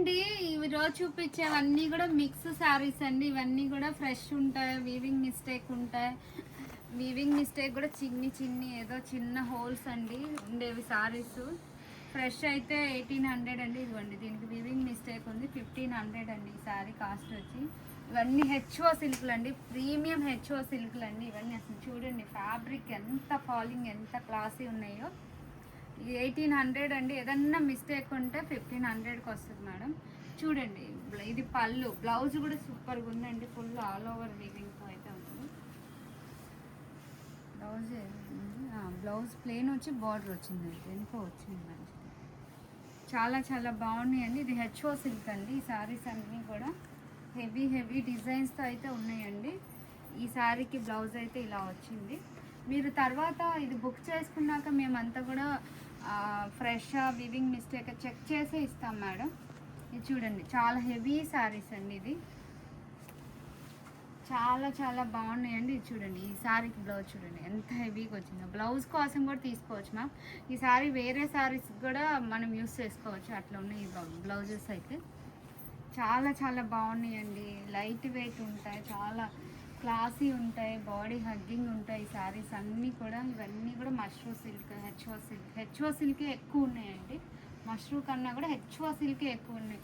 అండి ఈరోజు చూపించేవన్నీ కూడా మిక్స్ శారీస్ అండి. ఇవన్నీ కూడా ఫ్రెష్ ఉంటాయి, వీవింగ్ మిస్టేక్ ఉంటాయి. వీవింగ్ మిస్టేక్ కూడా చిన్ని ఏదో చిన్న హోల్స్ అండి ఉండేవి శారీస్. ఫ్రెష్ అయితే 1800 అండి. ఇదిగోండి దీనికి వీవింగ్ మిస్టేక్ ఉంది, 1500 అండి ఈ శారీ కాస్ట్ వచ్చి. ఇవన్నీ హెచ్ఓ సిల్క్లు అండి, ప్రీమియం హెచ్ఓ సిల్క్లు అండి ఇవన్నీ. అసలు చూడండి ఫ్యాబ్రిక్ ఎంత ఫాలింగ్, ఎంత క్లాసీ ఉన్నాయో. 1800 అండి. ఏదన్నా మిస్టేక్ ఉంటే 1500కి వస్తుంది మేడం. చూడండి ఇది పళ్ళు, బ్లౌజ్ కూడా సూపర్గా ఉందండి. ఫుల్ ఆల్ ఓవర్ వీవింగ్తో అయితే ఉంది. బ్లౌజ్ ప్లెయిన్ వచ్చి బార్డర్ వచ్చిందండి, వెనుక వచ్చింది మంచిది. చాలా బాగున్నాయండి. ఇది హెచ్ఓ సిల్క్ అండి. ఈ శారీస్ అన్నీ కూడా హెవీ డిజైన్స్తో అయితే ఉన్నాయండి. ఈ శారీకి బ్లౌజ్ అయితే ఇలా వచ్చింది. మీరు తర్వాత ఇది బుక్ చేసుకున్నాక మేమంతా కూడా ఫ్రెష్ వీవింగ్ మిస్టేక్ చెక్ చేసి ఇస్తాం మేడం. ఇది చూడండి చాలా హెవీ శారీస్ అండి. ఇది చాలా బాగున్నాయండి. ఇది చూడండి ఈ శారీకి బ్లౌజ్ చూడండి ఎంత హెవీగా వచ్చిందో. బ్లౌజ్ కోసం కూడా తీసుకోవచ్చు మ్యామ్. ఈ శారీ వేరే శారీస్ కూడా మనం యూస్ చేసుకోవచ్చు, అట్లా ఉన్నాయి ఈ బ్లౌజెస్ అయితే. చాలా బాగున్నాయండి. లైట్ వెయిట్ ఉంటాయి, చాలా క్లాసీ ఉంటాయి, బాడీ హగ్గింగ్ ఉంటాయి ఈ శారీస్ అన్నీ కూడా. ఇవన్నీ కూడా మష్రూ సిల్క్, హెచ్ఓ సిల్కే ఎక్కువ ఉన్నాయండి. మష్రూ కన్నా కూడా హెచ్ఓ సిల్కే ఎక్కువ ఉన్నాయి.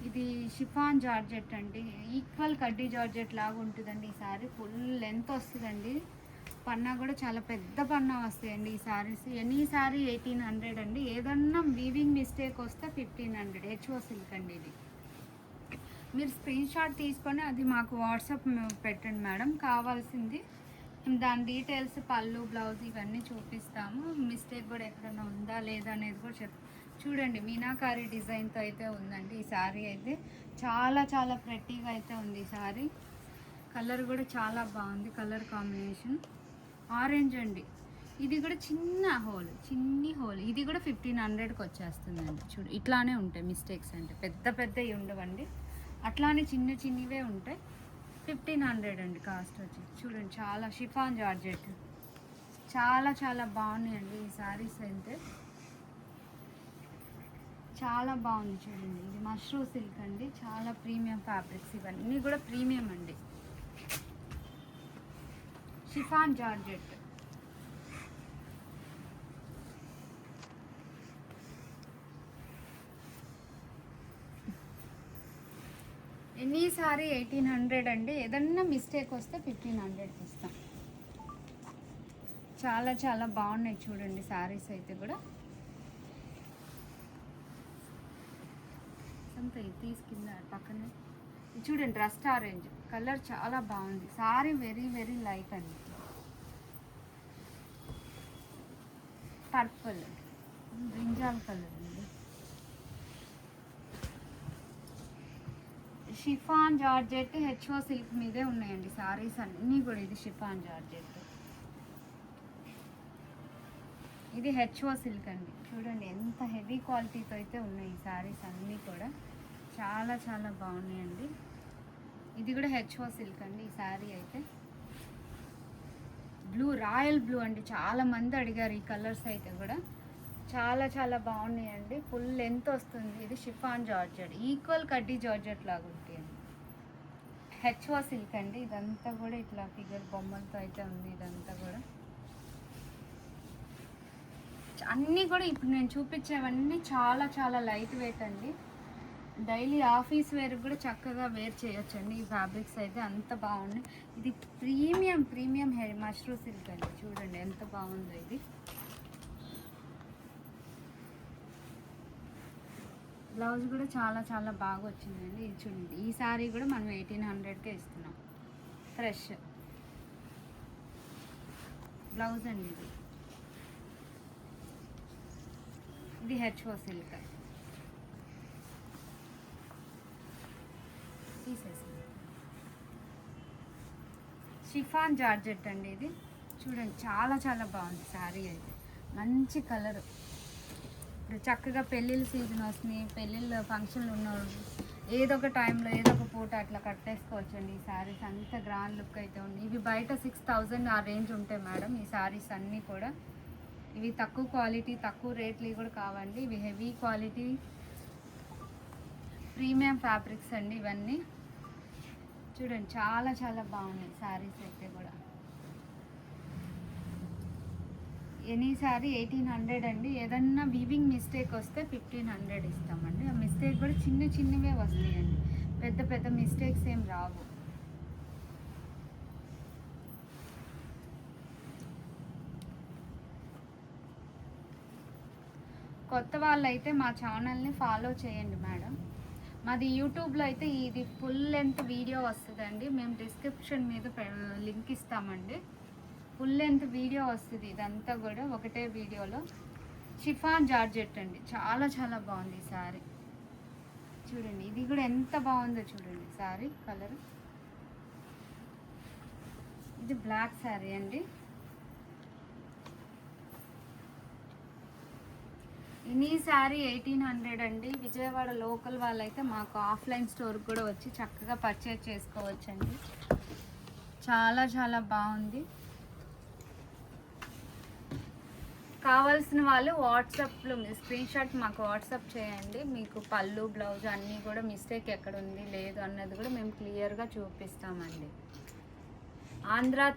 ఇది షిఫాన్ జార్జెట్ అండి, ఈక్వల్ కడ్డీ జార్జెట్ లాగా ఉంటుందండి ఈ శారీ. ఫుల్ లెంత్ వస్తుందండి, పన్నా కూడా చాలా పెద్ద పన్నా వస్తాయండి ఈ శారీస్. ఎనీ శారీ 1800 అండి. ఏదన్నా వీవింగ్ మిస్టేక్ వస్తే 1500. హెచ్ఓ సిల్క్ అండి ఇది. మీరు స్క్రీన్ షాట్ తీసుకొని అది మాకు వాట్సాప్ పెట్టండి మేడం. కావాల్సింది దాని డీటెయిల్స్, పళ్ళు, బ్లౌజ్ ఇవన్నీ చూపిస్తాము. మిస్టేక్ కూడా ఎక్కడైనా ఉందా లేదా అనేది కూడా చూడండి మీనాకారి డిజైన్తో అయితే ఉందండి ఈ శారీ అయితే. చాలా ప్రెట్టీగా అయితే ఉంది ఈ శారీ. కలర్ కూడా చాలా బాగుంది, కలర్ కాంబినేషన్ ఆరెంజ్ అండి. ఇది కూడా చిన్ని హోల్. ఇది కూడా 1500కి వచ్చేస్తుందండి. చూడు ఇట్లానే ఉంటాయి మిస్టేక్స్, అంటే పెద్దవి ఉండవండి, అట్లానే చిన్నవే ఉంటాయి. 1500 అండి కాస్ట్ వచ్చి. చూడండి చాలా షిఫాన్ జార్జెట్, చాలా బాగున్నాయండి ఈ శారీస్ అయితే. చాలా బాగుంది చూడండి. ఇది మష్రూ సిల్క్ అండి, చాలా ప్రీమియం ఫ్యాబ్రిక్స్ ఇవన్నీ కూడా ప్రీమియం అండి. షిఫాన్ జార్జెట్ ఎనీ సారీ 1800 అండి. ఏదన్నా మిస్టేక్ వస్తే 1500కి ఇస్తాం. చాలా బాగున్నాయి చూడండి శారీస్ అయితే కూడా. అంత తీసుకింద పక్కనే చూడండి రస్ట్ ఆరెంజ్ కలర్ చాలా బాగుంది. శారీ వెరీ లైట్ అండి. పర్పుల్, బ్రింజాల్ కలర్ అండి. షిఫాన్ జార్జెట్ హెచ్ఓ సిల్క్ మీదే ఉన్నాయండి శారీస్ అన్నీ కూడా. ఇది షిఫాన్ జార్జెట్, ఇది హెచ్ఓ సిల్క్ అండి. చూడండి ఎంత హెవీ క్వాలిటీతో అయితే ఉన్నాయి ఈ శారీస్ అన్నీ కూడా. చాలా బాగున్నాయండి. ఇది కూడా హెచ్ఓ సిల్క్ అండి ఈ శారీ అయితే. రాయల్ బ్లూ అండి, చాలా మంది అడిగారు ఈ కలర్స్ అయితే కూడా. చాలా బాగున్నాయండి. ఫుల్ లెంత్ వస్తుంది. ఇది షిఫాన్ జార్జెట్, ఈక్వల్ కడ్డీ జార్జెట్ లాగా ఉంటుంది. హెచ్ఓ సిల్క్ అండి. ఇదంతా కూడా ఇట్లా ఫిగర్ బొమ్మలతో అయితే ఉంది. ఇదంతా కూడా అన్నీ కూడా ఇప్పుడు నేను చూపించేవన్నీ చాలా లైట్ వెయిట్ అండి. డైలీ ఆఫీస్ వేర్ కూడా చక్కగా వేర్ చేయొచ్చండి ఈ ఫ్యాబ్రిక్స్ అయితే. అంత బాగున్నాయి. ఇది ప్రీమియం మష్రూ సిల్క్ అండి. చూడండి ఎంత బాగుందో ఇది. బ్లౌజ్ కూడా చాలా బాగా వచ్చిందండి. ఇది చూడండి ఈ శారీ కూడా మనం 1800కే ఇస్తున్నాం. ఫ్రెష్ బ్లౌజ్ అండి ఇది. ఇది హెచ్ఓ సిల్క్ తీసేసింది. షిఫాన్ జార్జెట్ అండి ఇది. చూడండి చాలా బాగుంది శారీ అయితే. మంచి కలర్. ఇప్పుడు చక్కగా పెళ్ళిళ్ళ సీజన్ వస్తుంది, పెళ్ళిళ్ళ ఫంక్షన్లు ఉన్నవాళ్ళు ఏదో ఒక టైంలో ఏదో ఒక పూట అట్లా కట్టేసుకోవచ్చండి ఈ శారీస్. అంత గ్రాండ్ లుక్ అయితే ఉంది. ఇవి బయట 6000 ఆ రేంజ్ ఉంటాయి మేడం ఈ శారీస్ అన్నీ కూడా. ఇవి తక్కువ క్వాలిటీ, తక్కువ రేట్లు కూడా కావండి. ఇవి హెవీ క్వాలిటీ ప్రీమియం ఫ్యాబ్రిక్స్ అండి ఇవన్నీ. చూడండి చాలా చాలా బాగున్నాయి శారీస్ అయితే కూడా. ఎనీ శారీ 1800 అండి. ఏదన్నా వీవింగ్ మిస్టేక్ వస్తే 1500 ఇస్తామండి. ఆ మిస్టేక్ కూడా చిన్న చిన్నవే వస్తాయండి, పెద్ద పెద్ద మిస్టేక్స్ ఏం రావు. కొత్త వాళ్ళైతే మా ఛానల్ని ఫాలో చేయండి మేడం. మాది యూట్యూబ్లో అయితే ఇది ఫుల్ లెంత్ వీడియో వస్తుందండి. మేము డిస్క్రిప్షన్ మీద లింక్ ఇస్తామండి. ఫుల్ లెంత్ వీడియో వస్తుంది ఇదంతా కూడా ఒకటే వీడియోలో. షిఫాన్ జార్జెట్ అండి, చాలా చాలా బాగుంది ఈ శారీ. చూడండి ఇది కూడా ఎంత బాగుందో చూడండి శారీ కలర్. ఇది బ్లాక్ శారీ అండి. ఈ శారీ 1800 అండి. విజయవాడ లోకల్ వాళ్ళైతే మాకు ఆఫ్లైన్ స్టోర్కి కూడా వచ్చి చక్కగా పర్చేజ్ చేసుకోవచ్చండి. చాలా చాలా బాగుంది. కావాల్సిన వాళ్ళు వాట్సాప్లో స్క్రీన్ షాట్ మాకు వాట్సాప్ చేయండి. మీకు పళ్ళు బ్లౌజ్ అన్నీ కూడా మిస్టేక్ ఎక్కడ ఉంది లేదు అన్నది కూడా మేము క్లియర్గా చూపిస్తామండి. ఆంధ్ర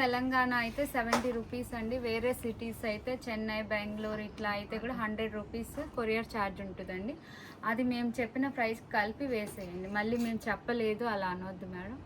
తెలంగాణ అయితే 70 రూపీస్ అండి. వేరే సిటీస్ అయితే చెన్నై బెంగళూరు ఇట్లా అయితే కూడా 100 రూపీస్ కొరియర్ ఛార్జ్ ఉంటుందండి. అది మేము చెప్పిన ప్రైస్ కలిపి వేసేయండి. మళ్ళీ మేము చెప్పలేదు అలా అనొద్దు మేడం.